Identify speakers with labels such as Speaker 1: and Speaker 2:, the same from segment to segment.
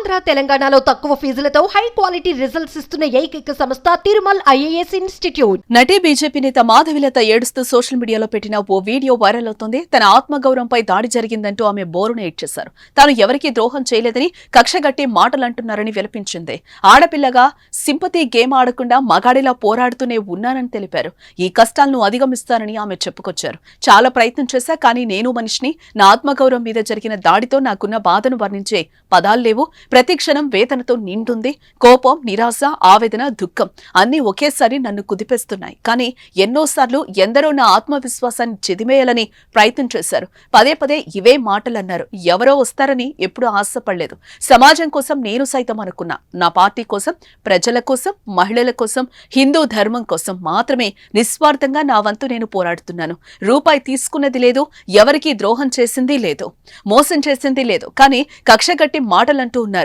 Speaker 1: ఆంధ్ర తెలంగాణలో తక్కువ ఫీజులతో high quality results ఇస్తున్న ఏకైక సంస్థ తిరుమల్ ఐఏఎస్ ఇన్స్టిట్యూట్.
Speaker 2: నటి బీజేపీ నేత మాధవిలత ఏడుస్తూ సోషల్ మీడియాలో పెట్టిన ఓ వీడియో వైరల్ అవుతోంది. తన ఆత్మగౌరవంపై దాడి జరిగిందంటూ ఆమె బోరున ఏడ్చేశారు. తాను ఎవరికీ ద్రోహం చేయలేదని కక్షగట్టి మాటలంటున్నారని విలపించింది. ఆడపిల్లగా సింపతి గేమ్ ఆడకుండా మగాడిలా పోరాడుతూనే ఉన్నానని తెలిపారు. ఈ కష్టాలను అధిగమిస్తానని ఆమె చెప్పుకొచ్చారు. చాలా ప్రయత్నం చేశా, కానీ నేను మనిషిని. నా ఆత్మగౌరవం మీద జరిగిన దాడితో నాకున్న బాధను వర్ణించే పదాలు లేవు. ప్రతి క్షణం వేదనతో నిండుంది. కోపం, నిరాశ, ఆవేదన, దుఃఖం అన్నీ ఒకేసారి నన్ను కుదిపేస్తున్నాయి. కానీ ఎన్నోసార్లు ఎందరో నా ఆత్మవిశ్వాసాన్ని చిదిమేయాలని ప్రయత్నం చేశారు. పదే పదే ఇవే మాటలన్నారు. ఎవరో వస్తారని ఎప్పుడూ ఆశపడలేదు. సమాజం కోసం నేను సైతం అనుకున్నా. నా పార్టీ కోసం, ప్రజల కోసం, మహిళల కోసం, హిందూ ధర్మం కోసం మాత్రమే నిస్వార్థంగా నా వంతు నేను పోరాడుతున్నాను. రూపాయి తీసుకున్నది లేదు, ఎవరికీ ద్రోహం చేసింది లేదు, మోసం చేసింది లేదు. కానీ కక్షగట్టి మాటలంటూ ఉన్నారు.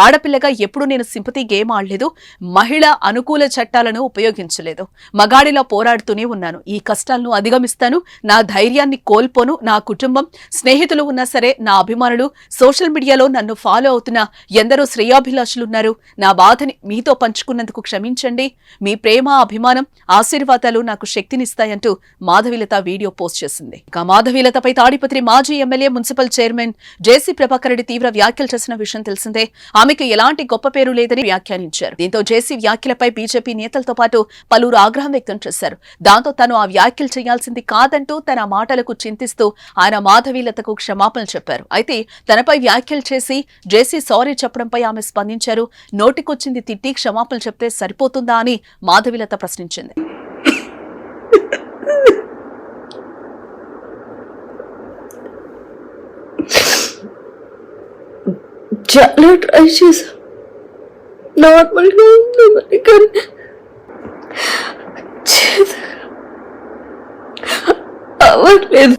Speaker 2: ఆడపిల్లగా ఎప్పుడు నేను సింపతి గేమ్ ఆడలేదు. మహిళా అనుకూల చట్టాలను ఉపయోగించలేదు. మగాడిలా పోరాడుతూనే ఉన్నాను. ఈ కష్టాలను అధిగమిస్తాను. నా ధైర్యాన్ని కోల్పోను. నా కుటుంబం, స్నేహితులు ఉన్నా సరే, నా అభిమానులు, సోషల్ మీడియాలో నన్ను ఫాలో అవుతున్న ఎందరో శ్రేయాభిలాషులున్నారు. నా బాధని మీతో పంచుకున్నందుకు క్షమించండి. మీ ప్రేమ, అభిమానం, ఆశీర్వాదాలు నాకు శక్తినిస్తాయంటూ మాధవిలత వీడియో పోస్ట్ చేసింది. ఇక మాధవిలతపై తాడిపత్రి మాజీ ఎమ్మెల్యే, మున్సిపల్ చైర్మన్ జేసీ ప్రభాకర్ రెడ్డి తీవ్ర వ్యాఖ్యలు చేసిన విషయం తెలిసిందే. ఆమెకు ఎలాంటి గొప్ప పేరు లేదని వ్యాఖ్యానించారు. దీంతో జేసీ వ్యాఖ్యలపై బీజేపీ నేతలతో పాటు పలువురు ఆగ్రహం వ్యక్తం చేశారు. దాంతో తను ఆ వ్యాఖ్యలు చేయాల్సింది కాదంటూ తన మాటలకు చింతిస్తూ ఆయన మాధవీలతకు క్షమాపణలు చెప్పారు. అయితే తనపై వ్యాఖ్యలు చేసి జేసీ సారీ చెప్పడంపై ఆమె స్పందించారు. నోటికొచ్చింది తిట్టి క్షమాపణలు చెప్తే సరిపోతుందా అని మాధవీలత ప్రశ్నించింది.
Speaker 3: చాలా ట్రై చేశా, నార్మల్గా ఉందామని, కానీ అవ్వట్లేదు.